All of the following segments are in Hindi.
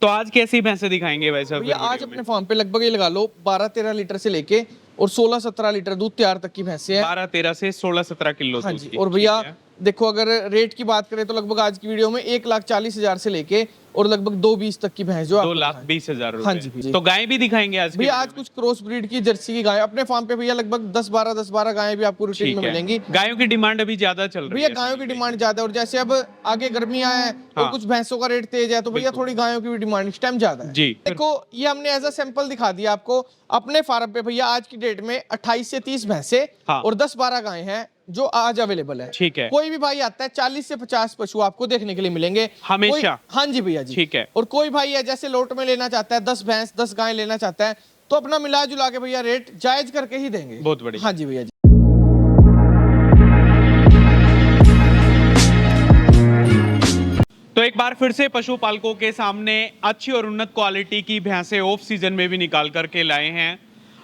तो आज कैसी भैंसे दिखाएंगे भाई साहब? भैया आज अपने फार्म पे लगभग ये लगा लो 12-13 लीटर से लेके और 16-17 लीटर दूध तैयार तक की भैंसे हैं। 12-13 से 16-17 किलो हाँ दूध जी। की। और भैया ठीक है। देखो अगर रेट की बात करें तो लगभग आज की वीडियो में 1,40,000 से लेके और लगभग 2,20 तक की भैंस जो आपको दिखाएं। 2,20,000 हाँ रुपए। जी। तो गाय भी दिखाएंगे आज भैया की आज कुछ क्रॉस ब्रीड की जर्सी की गाय अपने फार्म पे भैया लगभग 10-12 गायें भी आपको रूटीन में ठीक है। मिलेंगी। गायों की डिमांड अभी ज्यादा चल रही भैया है गायों की सनी भाई। डिमांड ज्यादा है और जैसे अब आगे गर्मियां हैं और हाँ। कुछ भैंसों का रेट तेज है तो भैया बिल्कुल। थोड़ी गायों की भी डिमांड इस टाइम ज्यादा है। जी। देखो ये हमने एज अ सैंपल दिखा दिया आपको अपने फार्म पे भैया आज की डेट में 28 से 30 भैंसे हाँ। और 10-12 गायें हैं जो आज अवेलेबल है। ठीक है। कोई भी भाई आता है 40 से 50 पशु आपको देखने के लिए मिलेंगे हमेशा? हाँ जी भैया जी। ठीक है। और कोई भाई है जैसे लोट में लेना चाहता है 10 भैंस 10 गाय लेना चाहता है तो अपना मिला जुला के भैया रेट जायज करके ही देंगे। बहुत बढ़िया। हाँ जी भैया जी। तो एक बार फिर से पशुपालकों के सामने अच्छी और उन्नत क्वालिटी की भैंसे ऑफ सीजन में भी निकाल करके लाए हैं।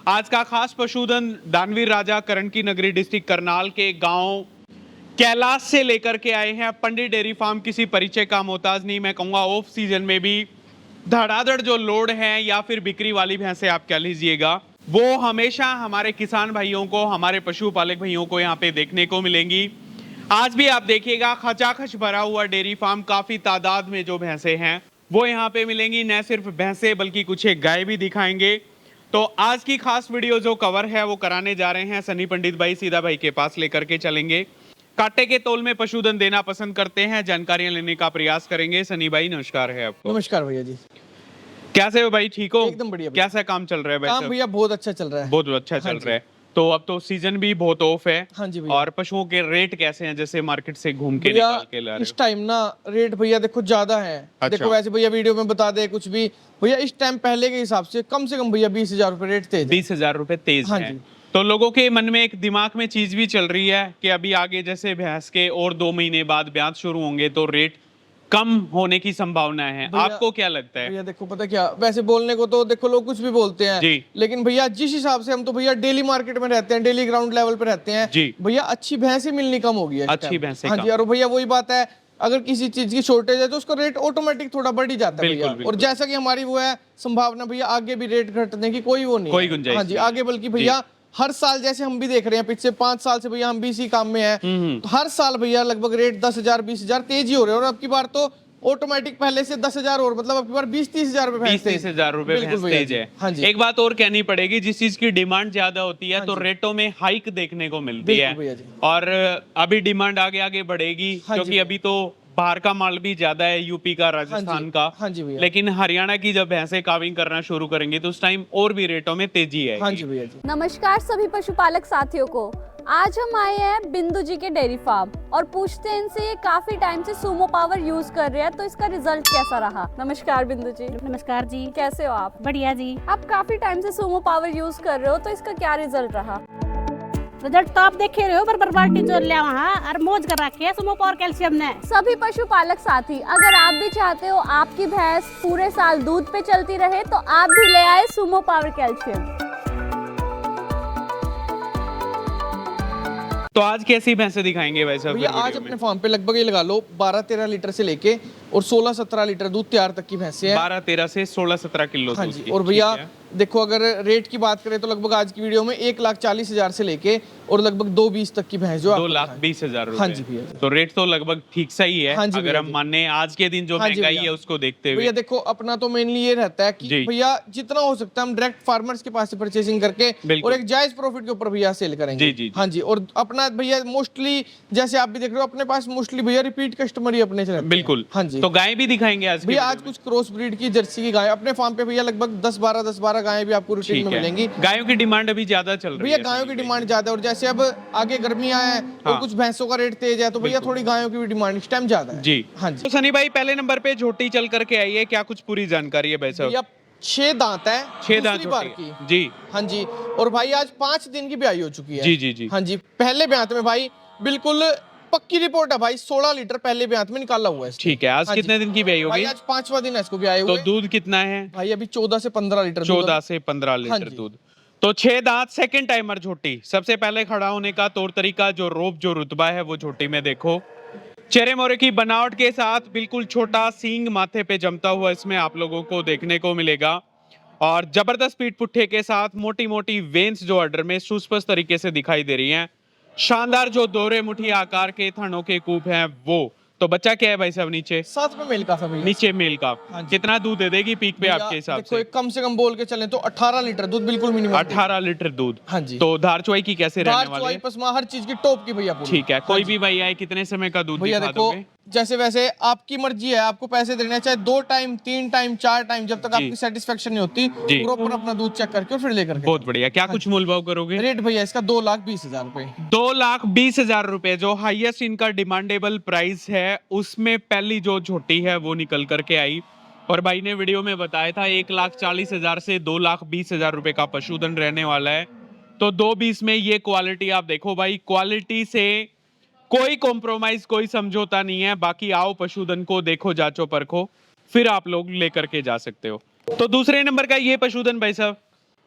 आज का खास पशुधन दानवीर राजा करण की नगरी डिस्ट्रिक्ट करनाल के गांव कैलाश से लेकर के आए हैं। पंडित डेयरी फार्म किसी परिचय का मोहताज नहीं, मैं कहूँगा ऑफ सीजन में भी धड़ाधड़ जो लोड है या फिर बिक्री वाली भैंसे आप कह लीजिएगा वो हमेशा हमारे किसान भाइयों को, हमारे पशुपालक भाइयों को यहाँ पे देखने को मिलेंगी। आज भी आप देखिएगा खचाखच भरा हुआ डेयरी फार्म, काफी तादाद में जो भैंसे हैं वो यहाँ पे मिलेंगी। न सिर्फ भैंसे बल्कि कुछ एक गाय भी दिखाएंगे। तो आज की खास वीडियो जो कवर है वो कराने जा रहे हैं सनी पंडित भाई, सीधा भाई के पास लेकर के चलेंगे। कांटे के तोल में पशुधन देना पसंद करते हैं, जानकारियां लेने का प्रयास करेंगे। सनी भाई नमस्कार है आपको। नमस्कार भैया जी। कैसे हो भाई, ठीक हो? एकदम बढ़िया भैया। कैसा काम चल रहा है भाई काम साहब? भैया बहुत अच्छा चल रहा है। बहुत अच्छा चल रहा है। तो अब तो सीजन भी बहुत ऑफ है। हाँ जी भैया। और पशुओं के रेट कैसे हैं, जैसे मार्केट से घूम के भैया निकाल के ला रहे इस टाइम ना रेट भैया देखो ज्यादा है। अच्छा। देखो वैसे भैया वीडियो में बता दे कुछ भी भैया इस टाइम पहले के हिसाब से कम भैया 20,000 रुपए रेट तेज है। 20,000 रुपए तेज हाँ है। जी। तो लोगों के मन में एक दिमाग में चीज भी चल रही है कि अभी आगे जैसे भैंस के और 2 महीने बाद ब्याज शुरू होंगे तो रेट कम होने की संभावना है। भैया- आपको क्या लगता है? भैया देखो पता क्या, वैसे बोलने को तो देखो लोग कुछ भी बोलते हैं जी। लेकिन भैया जिस हिसाब से हम तो भैया डेली मार्केट में रहते हैं, डेली ग्राउंड लेवल पे रहते हैं जी। भैया अच्छी भैंसें मिलनी कम हो गई है इस अच्छी टाइम। भैंसें हाँ कम। जी। और भैया वही बात है, अगर किसी चीज की शॉर्टेज है तो उसका रेट ऑटोमेटिक थोड़ा बढ़ ही जाता है बिल्कुल, भैया। बिल्कुल। और जैसा कि हमारी वो है संभावना भैया आगे भी रेट घटने की कोई वो नहीं कोई है। गुंजाइश हाँ जी नहीं है। आगे बल्कि भैया हर साल जैसे हम भी देख रहे हैं पिछले 5 साल से भैया हम भी इसी काम में हैं तो हर साल भैया लगभग रेट 10,000 20,000 तेज ही हो रहे हैं। और अब की बार तो ऑटोमेटिक पहले से 10,000 और मतलब अब की बार 20-30,000 रुपए 20-30,000 रुपए बिल्कुल भैंस भैया तेज जी। है। हाँ जी। एक बात और कहनी पड़ेगी, जिस चीज की डिमांड ज्यादा होती है हाँ तो जी। रेटों में हाइक देखने को मिलती है। बिल्कुल भैया जी। और अभी डिमांड आगे आगे बढ़ेगी हाँ जी क्योंकि भैया। अभी तो बाहर का माल भी ज्यादा है, यूपी का, राजस्थान का। हाँ जी भैया। लेकिन हरियाणा की जब भैंसें काविंग करना शुरू करेंगी तो उस टाइम और भी रेटों में तेजी है। हाँ जी भैया जी। नमस्कार सभी पशुपालक साथियों को। आज हम आए हैं बिंदु जी के डेयरी फार्म और पूछते हैं इनसे, ये काफी टाइम से सूमो पावर यूज कर रहे हैं तो इसका रिजल्ट कैसा रहा। नमस्कार बिंदु जी। नमस्कार जी। कैसे हो आप? बढ़िया जी। आप काफी टाइम से सूमो पावर यूज कर रहे हो तो इसका क्या रिजल्ट रहा? रिजल्ट तो आप देखे रहे हो, पर बाल्टी जोड़ लिया वहाँ और मौज कर रखे है सुमो पावर कैल्शियम ने। सभी पशुपालक साथी, अगर आप भी चाहते हो आपकी भैंस पूरे साल दूध पे चलती रहे तो आप भी ले आए सूमो पावर कैल्शियम। तो आज कैसी भैंसें दिखाएंगे भाई साहब? भैया आज अपने फार्म पे लगभग ये लगा लो 12-13 लीटर से लेके और 16-17 लीटर दूध तैयार तक की भैंसे हैं। 12-13 से 16-17 किलो हाँ दूध जी। की। और भैया ठीक है। देखो अगर रेट की बात करें तो लगभग आज की वीडियो में 1,40,000 से लेके और लगभग 2,20 तक की भैंस जो आपको दिखाएं। 2,20,000 रुपए। हाँ जी भैया जी। तो रेट तो लगभग ठीक सही है। हाँ जी अगर भैया हम जी। माने आज के दिन जो हाँ जी महंगाई भैया। है उसको देखते हुए। भैया देखो अपना तो मेनली ये रहता है कि जी। भैया जितना हो सकता है हम डायरेक्ट फार्मर्स के पास से परचेसिंग करके बिल्कुल। और एक जायज प्रॉफिट के ऊपर भैया सेल करेंगे। जी, जी, जी। हाँ जी। और अपना भैया मोस्टली जैसे आप भी देख रहे हो अपने पास मोस्टली भैया रिपीट कस्टमर ही अपने से रहते हैं। बिल्कुल। हाँ जी। तो गाय भी दिखाएंगे आज के भैया आज वीडियो में? कुछ क्रॉस ब्रीड की जर्सी की गाय अपने फार्म पे भैया लगभग 10-12 गायें भी आपको रूटीन ठीक में है। मिलेंगी। गायों की डिमांड अभी ज्यादा चल रही भैया है गायों सनी की भाई। डिमांड ज्यादा है और जैसे अब आगे गर्मियां हैं हाँ। और कुछ भैंसों का रेट तेज है तो भैया बिल्कुल। थोड़ी गायों की भी डिमांड इस टाइम ज्यादा है। जी। हाँ तो जी। सनी भाई पहले नंबर पे झोटी चल करके आई है, क्या कुछ पूरी जानकारी है भाई साहब? भैया 6 दांत है, 6 दांत दूसरी बार झोटी की। है। जी हाँ जी। और भाई आज 5 दिन की ब्याई हो चुकी है। जी जी जी। हाँ जी। पहले ब्यात में भाई बिल्कुल पक्की रिपोर्ट है भाई, 16 लीटर पहले ब्यात में निकाला हुआ है इसने। ठीक है। आज हाँ जी। कितने दिन की ब्याई भाई होगी? आज 5वां दिन है इसको ब्याए तो हुए। दूध कितना है? भाई अभी 14 से 15 लीटर दूध 14 है। से 15 हाँ लीटर जी। दूध। तो 6 दांत, सेकंड टाइमर झोटी। सबसे पहले खड़ा होने का तौर तरीका, जो रोब, जो रुतबा है वो झोटी में देखो। चेहरे मोरे की बनावट के साथ बिल्कुल छोटा सींग माथे पे जमता हुआ इसमें आप लोगों को देखने को मिलेगा और जबरदस्त पीठ पुट्ठे के साथ मोटी मोटी वेन्स जो ऑर्डर में सुस्पष्ट तरीके से दिखाई दे रही हैं। शानदार जो दोहरे मुट्ठी आकार के थनों के कूप हैं वो। तो बच्चा क्या है भाई साहब नीचे? साथ में मेल काफ है भैया। नीचे मेल का हाँ जी। कितना दूध दे देगी पीक पे भैया, आपके हिसाब देखो से? एक कम से कम बोल के चलें तो 18 लीटर दूध बिल्कुल मिनिमम। 18 लीटर दूध। हाँ जी। तो धार चुवाई की कैसे रहने दाल वाली चुवाई है? पसमा हर चीज की टॉप की भैया पूरी। ठीक है, कोई भी भाई आए कितने समय का दूध भैया दिखा देखो दोगे? जैसे वैसे आपकी मर्जी है, आपको पैसे देने हैं, चाहे 2 टाइम 3 टाइम 4 टाइम, जब तक जी। आपकी सेटिस्फेक्शन नहीं होती जी। प्रॉपर अपना दूध चेक करके और फिर लेकर के। बहुत बढ़िया। क्या कुछ मोल भाव करोगे? रेट भैया इसका 2,20,000 रुपए। 2,20,000 रुपए जो हाईएस्ट इनका डिमांडेबल प्राइस है उसमें पहली जो झोटी है वो निकल करके आई और भाई ने वीडियो में बताया था 1,40,000 से 2,20,000 रुपए का पशुधन रहने वाला है। तो 2,20 में ये क्वालिटी आप देखो भाई, क्वालिटी से कोई कॉम्प्रोमाइज कोई समझौता नहीं है। बाकी आओ पशुधन को देखो, जांचो परखो, फिर आप लोग लेकर के जा सकते हो। तो दूसरे नंबर का ये पशुधन भाई साहब?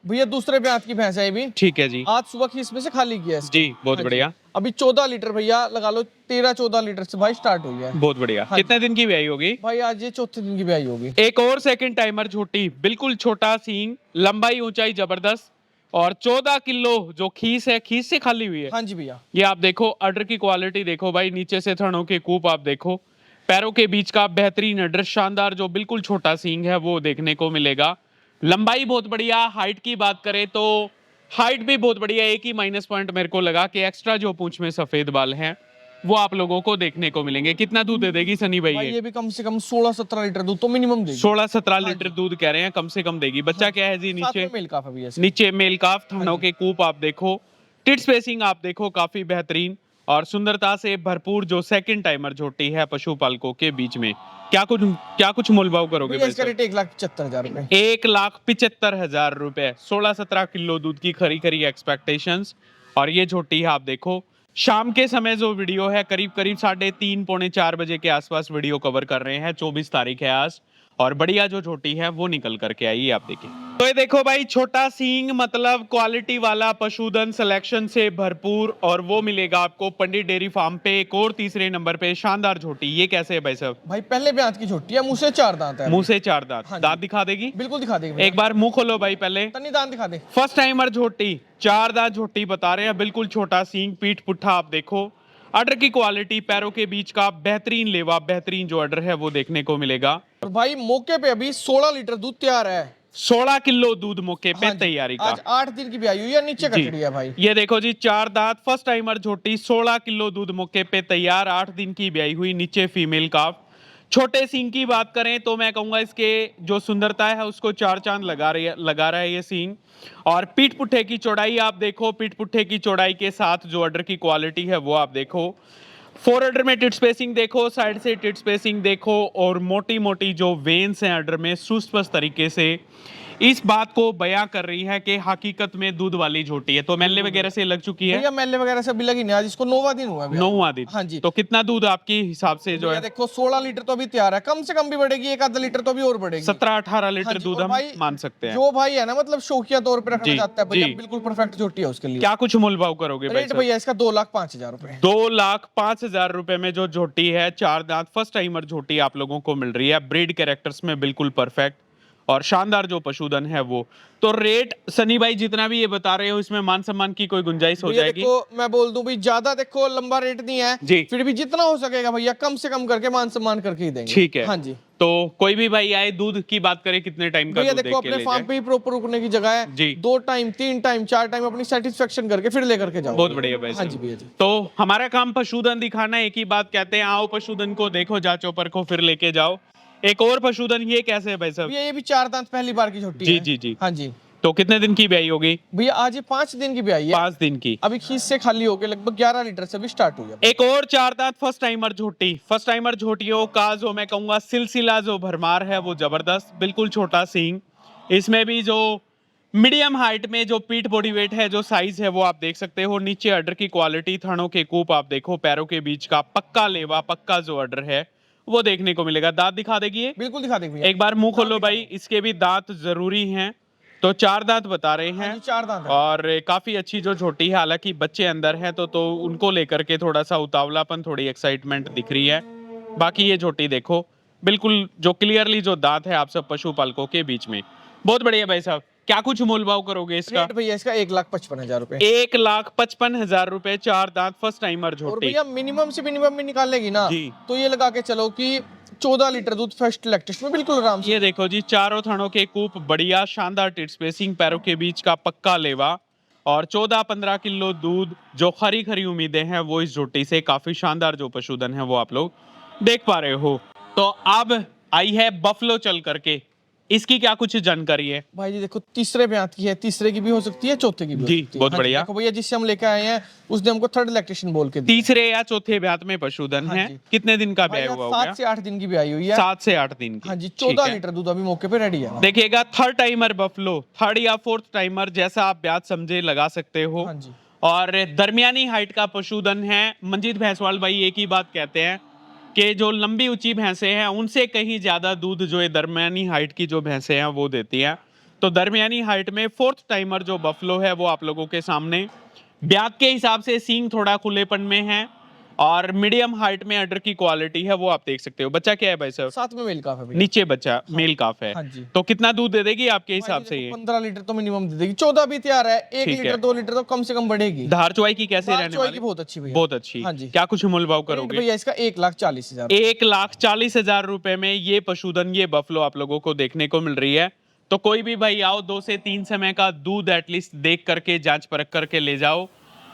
भैया दूसरे ब्यात की भैंस है ये भी। ठीक है जी। आज सुबह की इसमें से खाली किया है इसको। जी बहुत हाँ जी। बढ़िया। अभी 14 लीटर भैया लगा लो, 13-14 लीटर से भाई स्टार्ट हुई है। बहुत बढ़िया। हाँ कितने दिन की ब्याई होगी? भाई आज ये चौथे दिन की ब्याई होगी। एक और सेकंड टाइमर झोटी, बिल्कुल छोटा सींग, लंबाई ऊंचाई जबरदस्त और 14 किलो जो खीस है, खीस से खाली हुई है। हाँ जी भैया। ये आप देखो, अडर की क्वालिटी देखो भाई, नीचे से थनों के कूप आप देखो, पैरों के बीच का बेहतरीन अडर, शानदार जो बिल्कुल छोटा सींग है वो देखने को मिलेगा। लंबाई बहुत बढ़िया। हाइट की बात करें तो हाइट भी बहुत बढ़िया। एक ही माइनस पॉइंट मेरे को लगा कि एक्स्ट्रा जो पूंछ में सफेद बाल हैं वो आप लोगों को देखने को मिलेंगे। कितना दूध दे देगी सनी भाई भाई ये? ये भी कम से कम 16-17 लीटर दूध तो मिनिमम देगी। 16-17 लीटर दूध कह रहे हैं, कम से कम देगी। बच्चा क्या है जी साथ नीचे? में मेल काफ है भैया इसका। नीचे मेल काफ, थनों के कूप आप देखो, टिट स्पेसिंग आप देखो काफी बेहतरीन और सुंदरता से भरपूर जो सेकंड टाइमर झोटी है पशुपालकों के बीच में। क्या कुछ मोलभाव करोगे भैया भाई इसका साहब? रेट 1,75,000 रुपए। 1,75,000 रुपए। 16-17 किलो दूध की खरी खरी एक्सपेक्टेशंस और ये झोटी है आप देखो। शाम के समय जो वीडियो है करीब 3:30 पौने 4 बजे के आसपास वीडियो कवर कर रहे हैं। 24 तारीख है आज और बढ़िया जो झोटी है वो निकल करके आई है, आप देखिए। तो ये देखो भाई, छोटा सींग मतलब क्वालिटी वाला पशुधन सिलेक्शन से भरपूर और वो मिलेगा आपको पंडित डेयरी फार्म पे। एक और तीसरे नंबर पे शानदार झोटी, ये कैसे है भाई साहब? भाई पहले ब्यात की छोटी है, मुंह से 4 दांत है। मुंह से 4 दांत। हाँ जी। दांत दिखा देगी? बिल्कुल दिखा देगी भैया। एक बार मुंह खोलो भाई पहले। तनी दांत दिखा दे। फर्स्ट टाइमर झोटी, 4 दांत झोटी बता रहे हैं, बिल्कुल छोटा सींग, पीठ पुट्ठा आप देखो, अडर की क्वालिटी, पैरों के बीच का बेहतरीन लेवा, बेहतरीन जो अडर है वो देखने को मिलेगा। और भाई मौके पे अभी 16 लीटर दूध तैयार है। 16 किलो दूध मौके पे हाँ जी। तैयारी का। आज 8 दिन की ब्याई हुई है, नीचे जी। कटड़ी है भाई। ये देखो जी, 4 दांत, फर्स्ट टाइमर झोटी, 16 किलो दूध मौके पे तैयार, 8 दिन की ब्याई हुई, नीचे फीमेल काफ। छोटे सींग की बात करें तो मैं कहूंगा इसके जो सुंदरता है उसको 4 चांद लगा रहा है ये सींग। और पीठ पुट्ठे की चौड़ाई आप देखो, पीठ पुट्ठे की चौड़ाई के साथ जो अडर की क्वालिटी है वो आप देखो। 4 अडर में टिट स्पेसिंग देखो, साइड से टिट स्पेसिंग देखो और मोटी मोटी जो वेन्स हैं अडर में सुस्पष्ट तरीके से इस बात को बयां कर रही है कि हकीकत में दूध वाली झोटी है। तो मेले वगैरह से लग चुकी है? भैया मेले वगैरह से अभी लगी नहीं, आज इसको 9वां दिन हुआ है भैया। 9वां दिन। हाँ जी। तो कितना दूध आपके हिसाब से जो भैया है? देखो 16 लीटर तो अभी तैयार है, कम से कम भी बढ़ेगी, 1 लीटर तो अभी और बढ़ेगी। 17-18 हाँ लीटर जी, दूध और हम भाई मान सकते हैं। जो भाई है ना, मतलब शौकिया तौर पे रखना जी, चाहता है भैया, जी। बिल्कुल परफेक्ट झोटी है उसके लिए। क्या कुछ मोल भाव करोगे भाई रेट साहब? भैया इसका 2,05,000 रुपए। 2,05,000 रुपए में जो झोटी है, 4 दांत फर्स्ट टाइमर झोटी आप लोगों को मिल रही है, ब्रीड कैरेक्टर्स में बिल्कुल परफेक्ट और शानदार जो पशुधन है वो। तो रेट सनी भाई जितना भी ये बता रहे हो, इसमें मान सम्मान की कोई गुंजाइश हो भैया जाएगी? देखो मैं बोल दूं भाई, ज्यादा देखो लंबा रेट नहीं है जी। फिर भी जितना हो सकेगा भैया कम से कम करके मान सम्मान करके ही देंगे। ठीक है। हाँ जी। तो कोई भी भाई आए, दूध की बात करें कितने टाइम का भैया दूध देखो देख के अपने ले फार्म जाए? पे ही प्रॉपर रुकने की जगह है। जी। 2 टाइम 3 टाइम 4 टाइम अपनी सेटिस्फेक्शन करके फिर लेकर के जाओ। बहुत बढ़िया भाई हाँ जी साहब। भैया जी। तो हमारा काम पशुधन दिखाना है, एक ही बात कहते हैं, आओ पशुधन को देखो, जांचो परखो, फिर लेके जाओ। एक और पशुधन, ये कैसे है भाई साहब? भैया ये भी 4 दांत पहली बार की छोटी जी, है। जी, जी। हाँ जी। तो कितने दिन की ब्याई होगी? भैया आज ये 5 दिन की ब्याई है। 5 दिन की। अभी खीस से खाली होके लगभग 11 लीटर से भी स्टार्ट हुई है। एक और 4 दांत फर्स्ट टाइमर झोटी। फर्स्ट टाइमर झोटियों का जो मैं कहूंगा सिलसिला जो भरमार है वो जबरदस्त, बिल्कुल छोटा सींग। इसमें भी जो मीडियम हाइट में जो पीठ बॉडी वेट है, जो साइज है वो आप देख सकते हो। नीचे अडर की क्वालिटी, थनों के कूप आप देखो, पैरों के बीच का पक्का लेवा, पक्का जो अडर है वो देखने को मिलेगा। दांत दिखा देगी ये? बिल्कुल दिखा देंगे भैया। एक बार मुंह खोलो भाई, इसके भी दांत जरूरी हैं। तो 4 दांत बता रहे हैं। हाँ जी, 4 दांत है। और काफी अच्छी जो झोटी है, हालांकि बच्चे अंदर हैं तो उनको लेकर के थोड़ा सा उतावलापन, थोड़ी एक्साइटमेंट दिख रही है। बाकी ये झोटी देखो, बिल्कुल जो क्लियरली जो दांत है आप सब पशुपालकों के बीच में। बहुत बढ़िया भाई साहब, क्या कुछ मोल भाव करोगे इसका? रेट भैया इसका 1,55,000 रुपए। 1,55,000 रुपए, 4 दांत, फर्स्ट टाइमर और झोटी। भैया मिनिमम से मिनिमम में निकालेगी ना, जी। तो ये लगा के चलो कि 14 लीटर दूध फर्स्ट लैक्टेशन में बिल्कुल आराम से। ये देखो जी, चारों थनों के कूप बढ़िया, शानदार टिट स्पेसिंग, पैरों के बीच का पक्का लेवा और 14-15 किलो दूध। जो खरी खरी उम्मीदें हैं वो इस झोटी से, काफी शानदार जो पशुधन है वो आप लोग देख पा रहे हो। तो अब आई है बफलो चल करके, इसकी क्या कुछ जानकारी है? भाई जी देखो, तीसरे ब्यात की है, तीसरे की भी हो सकती है, चौथे की भी हो जी, सकती है। बहुत हाँ जी, बढ़िया। देखो भैया जिससे हम लेके आए हैं उसने हमको थर्ड लैक्टेशन बोल के दी। तीसरे या चौथे ब्यात में पशुधन हाँ है। जी। कितने दिन का ब्याह भैया हुआ होगा? 7 से 8 दिन की भी आई हुई है। 7 से 8 दिन की। हाँ जी, ठीक 14 है। लीटर दूध अभी मौके पे रेडी है। देखिएगा, थर्ड टाइमर बफलो, थर्ड या फोर्थ टाइमर जैसा आप ब्याज समझे लगा सकते हो। हाँ जी। और दरमियानी हाइट का पशुधन है। मंजीत भैंसवाल भाई एक ही बात कहते हैं कि जो लंबी ऊंची भैंसे हैं उनसे कहीं ज्यादा दूध जो है दरमियानी हाइट की जो भैंसे हैं वो देती हैं। तो दरमियानी हाइट में फोर्थ टाइमर जो बफलो है वो आप लोगों के सामने, ब्यात के हिसाब से सींग थोड़ा खुलेपन में है और मीडियम हाइट में अडर की क्वालिटी है वो आप देख सकते हो। बच्चा क्या है भाई साहब? साथ में मेल काफ है भैया। नीचे बच्चा मेल काफ है। हाँ जी। तो कितना दूध दे देगी आपके हिसाब से ये? 15 लीटर तो मिनिमम दे देगी, 14 भी तैयार है, 1 ठीक लीटर है। 2 लीटर तो कम से कम बढ़ेगी। धार चुवाई की कैसे दाल रहने चोई वाली? की बहुत अच्छी भैया। बहुत अच्छी। हाँ जी। क्या कुछ मूल भाव रेट करोगे? भैया इसका 1,40,000। 1,40,000 रुपए में ये पशुधन, ये बफलो आप लोगों को देखने को मिल रही है। तो कोई भी भाई आओ, 2 से 3 समय का दूध एटलीस्ट देख करके, जांच परख करके ले जाओ।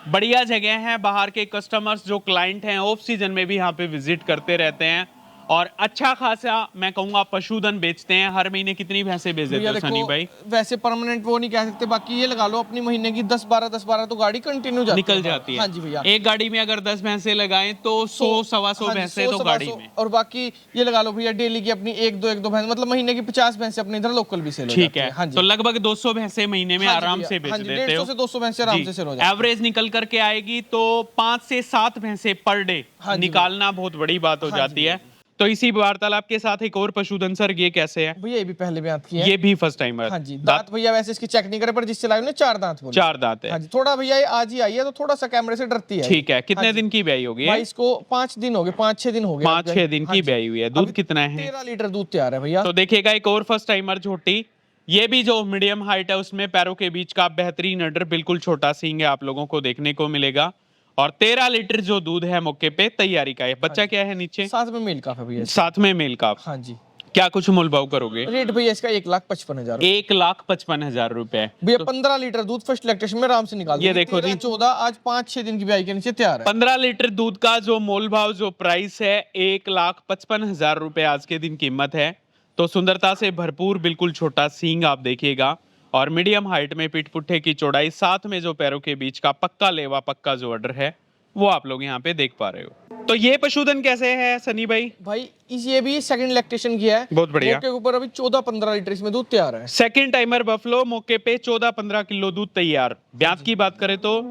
बढ़िया जगह है, बाहर के कस्टमर्स जो क्लाइंट हैं ऑफ सीजन में भी यहाँ पे विजिट करते रहते हैं और अच्छा खासा मैं कहूंगा पशुधन बेचते हैं। हर महीने कितनी भैंसे बेच देते भैया हो सनी देखो, भाई? वैसे परमानेंट वो नहीं कह सकते, बाकी ये लगा लो अपनी महीने की 10-12 तो गाड़ी कंटिन्यू जाती निकल जाती है। हाँ जी भैया। एक गाड़ी में अगर 10 भैंसे लगाएं तो 100-125 हाँ जी, भैंसे 100 तो सवा गाड़ी 100, में। और बाकी ये लगा लो भैया डेली की अपनी 1-2 भैंस, मतलब महीने की 50 भैंसे अपने इधर लोकल भी सेल हो ठीक जाती है। हाँ जी। तो लगभग 200 भैंसे महीने में हाँ जी आराम भैया, से बेच हाँ जी, देते 150 हो। से 200 भैंसे आराम से सेल हो जाती है। एवरेज निकल करके आएगी तो 5 से 7 भैंसे पर डे हाँ जी निकालना बहुत बड़ी बात हो हाँ जाती जी है। तो इसी वार्तालाप के साथ एक और पशुधन सर, ये कैसे है? भैया ये भी पहले ब्यात की है। ये भी फर्स्ट टाइमर। हाँ जी, दांत भैया वैसे इसकी चेक नहीं करे, पर जिससे लाए 4 दांत बोले। 4 दांत है। हाँ जी, थोड़ा भैया ये आज ही आई है तो थोड़ा सा कैमरे से डरती है। ठीक है। कितने हाँ जी। दिन की ब्याई होगी? भाई इसको 5 दिन हो गए, 5-6 दिन हो गए। 5-6 दिन की ब्याई हुई है। दूध अभी कितना है? 13 लीटर दूध तैयार है भैया। तो देखिएगा, एक और फर्स्ट टाइमर झोटी, ये भी जो मीडियम हाइट है उसमें पैरों के बीच का बेहतरीन अडर, बिल्कुल छोटा सींग है आप लोगों को देखने को मिलेगा और 13 लीटर जो दूध है मौके पे तैयारी का है। बच्चा क्या है नीचे? साथ में मेल काफ है भैया। साथ में मेल का। हाँ जी। क्या कुछ मोल भाव करोगे? रेट भैया इसका 1,55,000। 1,55,000 रुपए। भैया 15 लीटर दूध फर्स्ट लैक्टेशन में आराम से निकाल ये देखो जी। 14 आज 5-6 दिन की ब्याई के नीचे तैयार है। 15 लीटर दूध का जो मोल भाव, जो प्राइस है, 1,55,000 रुपए आज के दिन कीमत है। तो सुंदरता से भरपूर, बिल्कुल छोटा सींग आप देखिएगा और मीडियम हाइट में पीठ पुट्ठे की चौड़ाई, साथ में जो पैरों के बीच का पक्का लेवा, पक्का जो अडर है वो आप लोग यहाँ पे देख पा रहे हो। तो ये पशुधन कैसे है सनी भाई? भाई ये भी सेकंड लैक्टेशन की है। बहुत बढ़िया। मौके के ऊपर अभी 14-15 लीटर इसमें दूध तैयार है। सेकंड टाइमर बफलो, मौके पे 14-15 किलो दूध तैयार। ब्याज की बात करें तो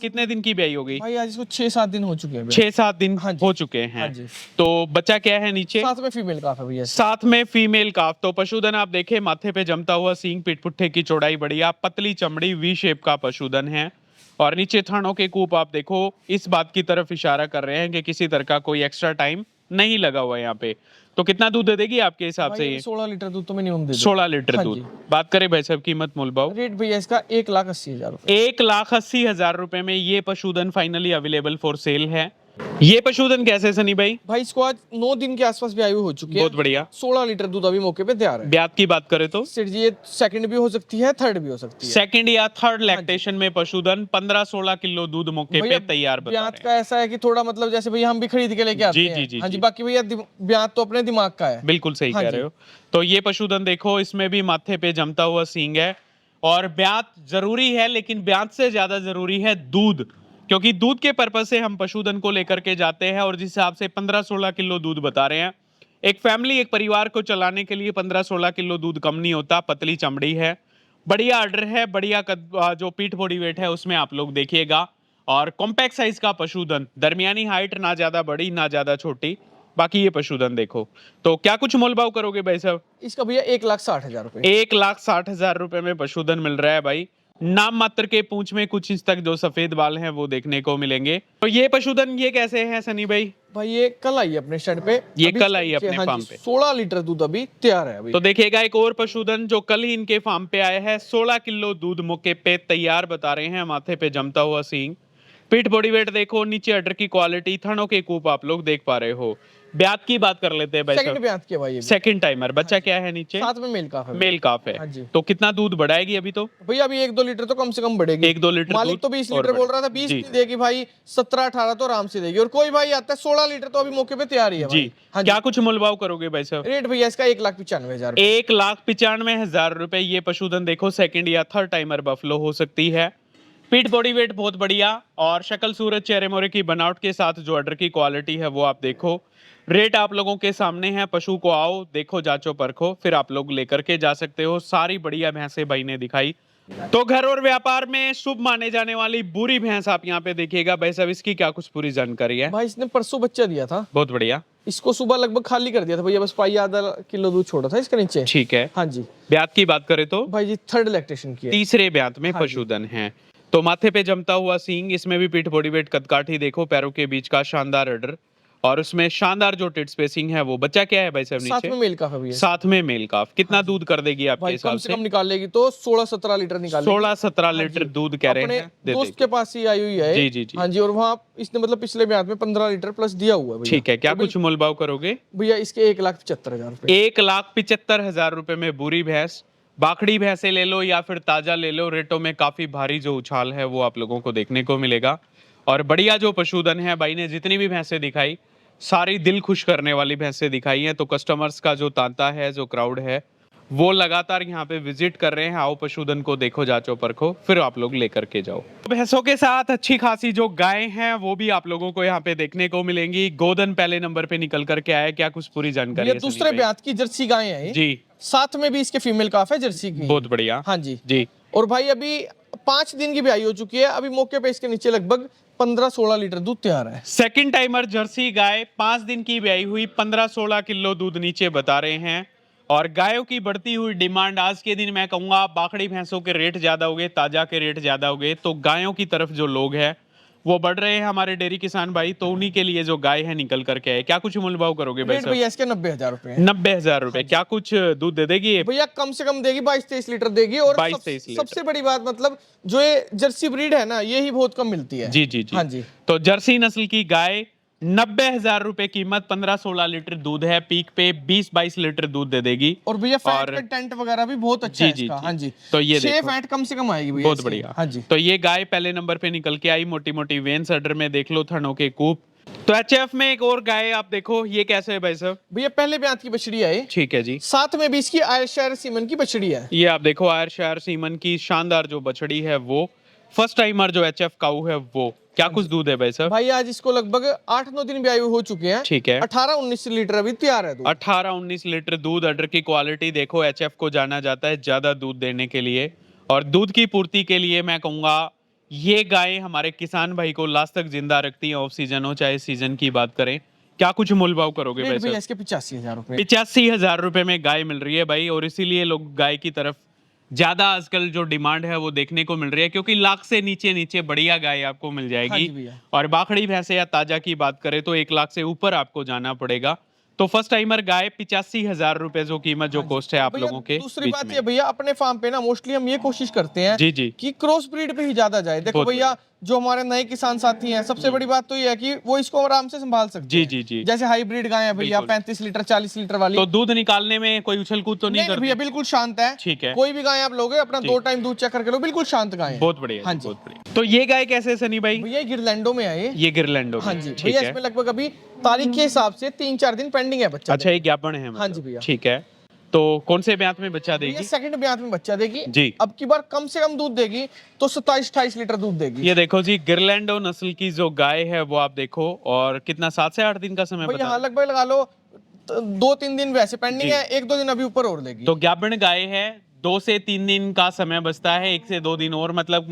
कितने दिन की ब्याई हो गई? भाई आज इसको 6-7 दिन हो चुके हैं। 6-7 दिन हाँ जी। हो चुके हैं। हाँ जी। तो बच्चा क्या है नीचे? साथ में फीमेल काफ है भैया। साथ में फीमेल काफ। तो पशुधन आप देखें, माथे पे जमता हुआ सींग, पीठ पुट्ठे की चौड़ाई बढ़िया, पतली चमड़ी, वी शेप का पशुधन है और नीचे थानों के कूप आप देखो, इस बात की तरफ इशारा कर रहे हैं कि किसी तरह का कोई एक्स्ट्रा टाइम नहीं लगा हुआ है यहाँ पे। तो कितना दूध दे देगी आपके हिसाब से ये? 16 लीटर दूध तो मिनिमम दे दो। 16 लीटर हाँ दूध। जी। बात करें भाई साहब कीमत मोल भाव? रेट भैया इसका 1,80,000। 1,80,000 रुपए में ये पशुधन फाइनली अवेलेबल फॉर सेल है। ये पशुधन कैसे सनी भाई? भाई इसको आज 9 दिन के आसपास भी आयु हो चुकी है। बहुत बढ़िया। 16 लीटर दूध अभी मौके पे तैयार है। ब्याज की बात करें तो सेठ जी ये सेकंड भी हो सकती है, थर्ड भी हो सकती है। सेकंड या थर्ड लैक्टेशन में पशुधन 15-16 किलो दूध मौके पे भैया तैयार बता ब्यात रहे हैं। का ऐसा है कि थोड़ा मतलब जैसे भैया हम भी खरीद के लेके आते जी, हैं। जी, जी, हाँ जी, जी। बाकी भैया ब्यात तो अपने दिमाग का है। बिल्कुल सही हाँ कह जी। रहे हो। तो ये पशुधन देखो, इसमें भी माथे पे जमता हुआ सींग है और ब्यात जरूरी है, लेकिन ब्यात से ज्यादा जरूरी है दूध, क्योंकि दूध के पर्पज से हम पशुधन को लेकर के जाते हैं और जिस हिसाब से 15-16 किलो दूध बता रहे हैं, एक फैमिली, एक परिवार को चलाने के लिए 15-16 किलो दूध कम नहीं होता। पतली चमड़ी है, बढ़िया अडर है, बढ़िया जो पीठ बॉडी वेट है उसमें आप लोग देखिएगा और कॉम्पैक्ट साइज का पशुधन, दरमियानी हाइट, ना ज्यादा बड़ी ना ज्यादा छोटी, बाकी ये पशुधन देखो। तो क्या कुछ मोल भाव करोगे भाई साहब? इसका भैया 1,60,000 रुपए। 1,60,000 रुपए में पशुधन मिल रहा है भाई। नाम मात्र के पूंछ में कुछ इंच तक जो सफेद बाल हैं वो देखने को मिलेंगे। तो ये पशुधन ये कैसे है सनी भाई? भाई ये कल आई है अपने शेड पे, ये अभी कल आई है अपने हाँ फार्म जी, पे। 16 लीटर दूध अभी तैयार है अभी। तो देखिएगा एक और पशुधन जो कल ही इनके फार्म पे आया है। 16 किलो दूध मौके पे तैयार बता रहे हैं, माथे पे जमता हुआ सींग, पीठ बॉडी वेट देखो, नीचे अडर की क्वालिटी, थनों के कूप आप लोग देख पा रहे हो। ब्यात की बात कर लेते हैं भाई सेकंड साहब। ब्यात के भाई ये भी। सेकंड टाइमर बच्चा क्या है नीचे? साथ में मेल काफ है। मेल काफ है। हाँ जी। तो कितना दूध बढ़ाएगी अभी? तो भैया अभी 1-2 लीटर तो कम से कम बढ़ेगी। 1-2 लीटर मालिक दूध तो 20 और लीटर बोल रहा था, बढ़ेगी। 20 जी। नहीं देगी भाई, 17-18 तो आराम से देगी। और कोई भाई आता है 16 लीटर तो अभी मौके पे तैयार ही है जी। भाई। हाँ क्या जी। कुछ मोलभाव करोगे भाई साहब? रेट भैया इसका 1,95,000 रुपए। 1,95,000 रुपए ये पशुधन देखो। सेकंड या थर्ड टाइमर बफलो हो सकती है। पीठ बॉडी वेट बहुत बढ़िया और शक्ल सूरत चेहरे मोरे की बनावट के साथ जो अडर की क्वालिटी है वो आप देखो। रेट आप लोगों के सामने है। पशु को आओ, देखो, जांचो, परखो, फिर आप लोग लेकर के जा सकते हो। सारी बढ़िया भैंसे भाई ने दिखाई। तो घर और व्यापार में शुभ माने जाने वाली बुरी भैंस आप यहाँ पे देखिएगा। भाई साहब इसकी क्या कुछ पूरी जानकारी है? भाई इसने परसों बच्चा दिया था, बहुत बढ़िया। इसको सुबह लगभग खाली कर दिया था भैया, बस पाई आधा किलो दूध छोड़ा था इसके नीचे। ठीक है। हाँ जी। ब्यात की बात करें तो भाई जी थर्ड लैक्टेशन की है। तीसरे ब्यात में हाँ जी। पशुधन है। तो माथे पे जमता हुआ सींग, इसमें भी पीठ बॉडी वेट कदकाठी देखो, पैरों के बीच का शानदार अडर और उसमें शानदार जो टिट स्पेसिंग है वो। बच्चा क्या है भाई साहब साथ में नीचे? मेल काफ है भैया। साथ में मेल काफ। कितना दूध कर देगी आपके भाई कम हिसाब से से? कम निकालेगी तो 16-17 लीटर निकालेगी। 16-17 लीटर दूध कह रहे अपने हैं, दे दोस्त देगी। के पास ही आई हुई है। जी, जी, जी। हाँ जी। और वहाँ इसने मतलब पिछले ब्याज में 15 लीटर प्लस दिया हुआ है भैया। ठीक है। क्या तो कुछ मोलभाव करोगे? भैया इसके 1,75,000 रुपए। 1,75,000 रुपए में बुरी भैंस। बाखड़ी भैंसे ले लो या फिर ताजा ले लो, रेटों में काफी भारी जो उछाल है वो आप लोगों को देखने को मिलेगा। और बढ़िया जो पशुधन है भाई ने जितनी भी भैंसे दिखाई, सारी दिल खुश करने वाली भैंसे दिखाई हैं। तो कस्टमर्स का जो तांता है, जो क्राउड है, वो लगातार यहाँ पे विजिट कर रहे हैं। आओ पशुधन को देखो, जांचो, परखो, फिर आप लोग लेकर के जाओ। भैंसों के साथ अच्छी खासी जो गाय हैं वो भी आप लोगों को यहाँ पे देखने को मिलेंगी। गोदन पहले नंबर पे निकल करके आया। क्या कुछ पूरी जानकारी ये है सनी दूसरे भाई? ब्याज की जर्सी गाय है ये। जी। साथ में भी इसके फीमेल काफ है जर्सी की। बहुत बढ़िया। हाँ जी। जी। और भाई अभी 5 दिन की ब्याई हो चुकी है। अभी मौके पे इसके नीचे लगभग 15-16 लीटर दूध तैयार है। सेकंड टाइमर जर्सी गाय 5 दिन की ब्याई हुई, 15-16 किलो दूध नीचे बता रहे हैं। और गायों की बढ़ती हुई डिमांड, आज के दिन मैं कहूंगा बाखड़ी भैंसों के रेट ज्यादा हो गए, ताजा के रेट ज्यादा हो गए, तो गायों की तरफ जो लोग हैं वो बढ़ रहे हैं हमारे डेयरी किसान भाई। तो उन्हीं के लिए जो गाय है निकल करके आए। क्या कुछ मूल्य भाव करोगे भाई रेट साहब? भैया इसके 90,000 रुपए है। 90,000 रुपए। क्या कुछ दूध दे देगी ये? भैया कम से कम देगी 22-23 लीटर देगी। और 22-23 लीटर। सबसे बड़ी बात मतलब जो ये जर्सी ब्रीड है ना, ये ही बहुत कम मिलती है। जी, जी, जी। हाँ जी। तो जर्सी नस्ल की गाय, 90,000 रुपए कीमत, 15-16 लीटर दूध है, पीक पे 20-22 लीटर दूध दे देगी। और भैया फैट और- कंटेंट वगैरह भी बहुत अच्छा जी, है जी, इसका। जी। हाँ जी। तो ये 6 देखो। फैट कम से कम आएगी भैया बहुत इसकी। बढ़िया। हाँ जी। तो ये गाय पहले नंबर पे निकल के आई, मोटी मोटी वेन्स अडर में देख लो, थनों के कूप। तो एचएफ में एक और गाय आप देखो, ये कैसे है भाई साहब? भैया पहले ब्याज की बछड़ी है ये। ठीक है जी। साथ में भी इसकी आयरशायर सीमन की बछड़ी है। ये आप देखो आयरशायर सीमन की शानदार जो बछड़ी है वो। फर्स्ट टाइमर जो एचएफ काऊ है वो। क्या कुछ दूध है भाई साहब? भाई आज इसको लगभग 8-9 दिन ब्याई हो चुके हैं। ठीक है। 18-19 लीटर अभी तैयार है दूध। 18-19 लीटर दूध। अडर की क्वालिटी देखो, एचएफ को जाना जाता है ज्यादा दूध देने के लिए और दूध की पूर्ति के लिए मैं कहूंगा ये गाय हमारे किसान भाई को लास्ट तक जिंदा रखती है, ऑफ सीजन हो चाहे सीजन की बात करें। क्या कुछ मूल्य भाव करोगे रेट भाई भैया साहब? इसके 85,000 रुपए। 85,000 रुपए में गाय मिल रही है भाई। और इसीलिए लोग गाय की तरफ ज्यादा आजकल जो डिमांड है वो देखने को मिल रही है, क्योंकि लाख से नीचे नीचे बढ़िया गाय आपको मिल हाँ जाएगी। जी भैया। और बाखड़ी भैंसे या ताजा की बात करें तो 1 लाख से ऊपर आपको जाना पड़ेगा। तो फर्स्ट टाइमर गाय 85,000 रुपए जो कीमत जो कॉस्ट है आप भैया, लोगों के दूसरी बीच बात में। ये भैया अपने फार्म पे ना मोस्टली हम ये कोशिश करते हैं जी, जी। कि क्रॉस ब्रीड पे ही ज्यादा जाए। देखो बहुत भैया जो हमारे नए किसान साथी हैं, सबसे बड़ी बात तो ये है कि वो इसको आराम से संभाल सकते जी, हैं। जी, जी। जैसे हाइब्रिड गाय है भैया, बिल्कुल। 35 लीटर 40 लीटर वाली। तो दूध निकालने में कोई उछल कूद तो नहीं नहीं करती? भैया बिल्कुल शांत है। ठीक है। कोई भी गाय आप लोगे अपना ठीक। 2 टाइम दूध चेक करके लो, बिल्कुल शांत गाय है। बहुत बढ़िया। हाँ जी। बहुत बढ़िया। तो ये गाय कैसे है सनी भाई? भैया गिरलैंडो में है ये गिरलैंडो हाँ में। जी ठीक भैया है। इसमें लगभग अभी तारीख के हिसाब से 3-4 दिन पेंडिंग है बच्चा। अच्छा, ये ज्ञापन है मतलब। हाँ जी भैया। ठीक है। तो कौन से ब्यात में बच्चा भैया देगी? सेकंड ब्याज में बच्चा देगी। जी। अब की बार कम से कम दूध देगी तो 27-28 लीटर दूध देगी। ये देखो जी, गिरलैंडो नस्ल की जो गाय है वो आप देखो। और कितना 7 से 8 दिन का समय भैया बता? हाँ लगभग लगा लो 2-3 दिन वैसे पेंडिंग जी। है, 1-2 दिन अभी ऊपर और लेगी। तो ज्ञापन गाय है, 2 से 3 दिन का समय बचता है, 1 से 2 दिन और, मतलब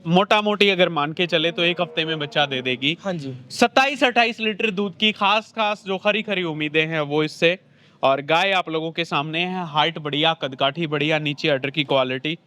मोटा मोटी अगर मान के चले तो 1 हफ्ते में बच्चा दे देगी। हाँ जी 27-28 लीटर दूध की खास जो खरी खरी उम्मीदें हैं वो इससे। और गाय आप लोगों के सामने है, हाइट बढ़िया, कदकाठी बढ़िया, नीचे अडर की क्वालिटी,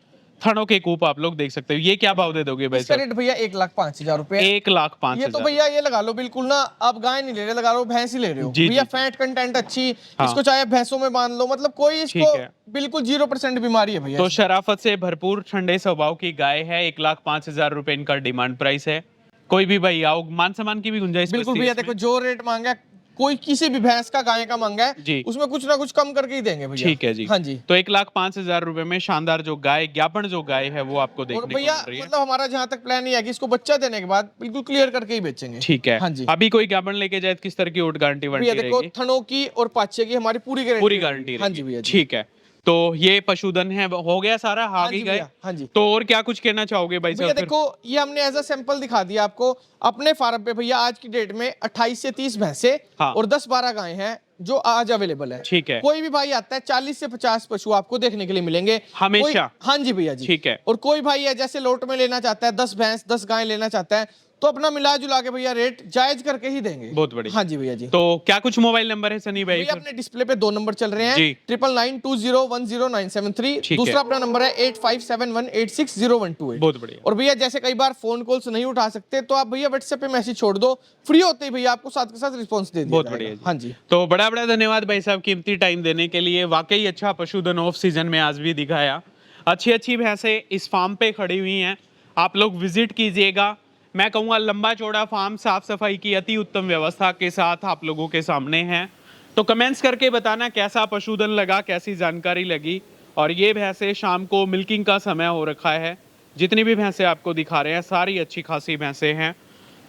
थनों के कूप आप लोग देख सकते हो। ये क्या भाव दे दोगे भाई इसका साहब? रेट भैया 1,05,000 रुपए। 1,05,000। ये तो भैया ये लगा लो बिल्कुल ना, आप गाय नहीं ले रहे, लगा लो भैंस ही ले रहे हो जी, भैया। जी, फैट कंटेंट अच्छी, हाँ। इसको चाहे भैंसों में बांध लो, मतलब कोई इसको ठीक है। बिल्कुल 0% बीमारी है भैया। तो शराफत से भरपूर ठंडे स्वभाव की गाय है। 1,05,000 रुपए इनका डिमांड प्राइस है। कोई भी भाई आओ, मान सम्मान की भी गुंजाइश बिल्कुल बचती है भैया, इसमें। देखो जो रेट मांगा है, कोई किसी भी भैंस का गाय का मांगा जी। है उसमें कुछ ना कुछ कम करके ही देंगे भैया। ठीक है जी। हाँ जी। तो 1,05,000 रुपए में शानदार जो गाय, ज्ञापन जो गाय है वो आपको और देखने को भैया मिल रही है। मतलब हमारा जहाँ तक प्लान ये है कि इसको बच्चा देने के बाद बिल्कुल क्लियर करके ही बेचेंगे। ठीक है। हाँ जी। अभी कोई ज्ञापन लेके जाए तो किस तरह की ओट गारंटी भैया वारंटी देखो रहेगी? थनों की और पाचे की हमारी पूरी गारंटी पूरी गारंटी हाँ जी रहेगी। भैया जी। ठीक है। तो ये पशुधन है, हो गया सारा, हाँ आगे जी गए। भैया, हाँ जी। तो और क्या कुछ कहना चाहोगे भाई भैया साहब? फिर? देखो ये हमने एज अ सैंपल दिखा दिया आपको अपने फार्म पे भैया। आज की डेट में 28 से 30 भैंसे हाँ। और 10-12 गाय हैं जो आज अवेलेबल है। ठीक है। कोई भी भाई आता है 40 से 50 पशु आपको देखने के लिए मिलेंगे हमेशा? कोई- हाँ जी भैया जी। ठीक है। और कोई भाई है जैसे लोट में लेना चाहता है, 10 भैंस 10 गाय लेना चाहता है, तो अपना मिला जुला के भैया रेट जायज करके ही देंगे। बहुत बढ़िया। हाँ जी भैया जी। तो क्या कुछ मोबाइल नंबर है सनी भाई? भैया अपने डिस्प्ले पे 2 नंबर चल रहे हैं, जी। 9992010973। ठीक है। दूसरा अपना नंबर है 8571860128। बहुत बढ़िया। और भैया जैसे कई बार फोन कॉल्स नहीं उठा सकते तो आप भैया व्हाट्सएप पे मैसेज छोड़ दो, फ्री होते ही भैया आपको साथ के साथ रिस्पॉन्स दे दिया बहुत जाएगा। बढ़िया जी। हाँ जी। तो बड़ा बड़ा धन्यवाद भाई साहब कीमती टाइम देने के लिए। वाकई अच्छा पशुधन ऑफ सीजन में आज भी दिखाया। अच्छी अच्छी भैंसें इस फार्म पे खड़ी हुई हैं, आप लोग विजिट कीजिएगा। मैं कहूँगा लंबा चौड़ा फार्म, साफ सफाई की अति उत्तम व्यवस्था के साथ आप लोगों के सामने है। तो कमेंट्स करके बताना कैसा पशुधन लगा, कैसी जानकारी लगी। और ये भैंसें शाम को मिल्किंग का समय हो रखा है, जितनी भी भैंसें आपको दिखा रहे हैं सारी अच्छी खासी भैंसें हैं।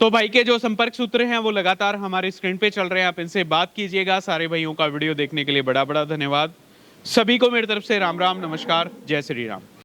तो भाई के जो संपर्क सूत्र हैं वो लगातार हमारी स्क्रीन पे चल रहे हैं, आप इनसे बात कीजिएगा। सारे भाइयों का वीडियो देखने के लिए बड़ा बड़ा धन्यवाद। सभी को मेरी तरफ से राम राम, नमस्कार, जय श्री राम।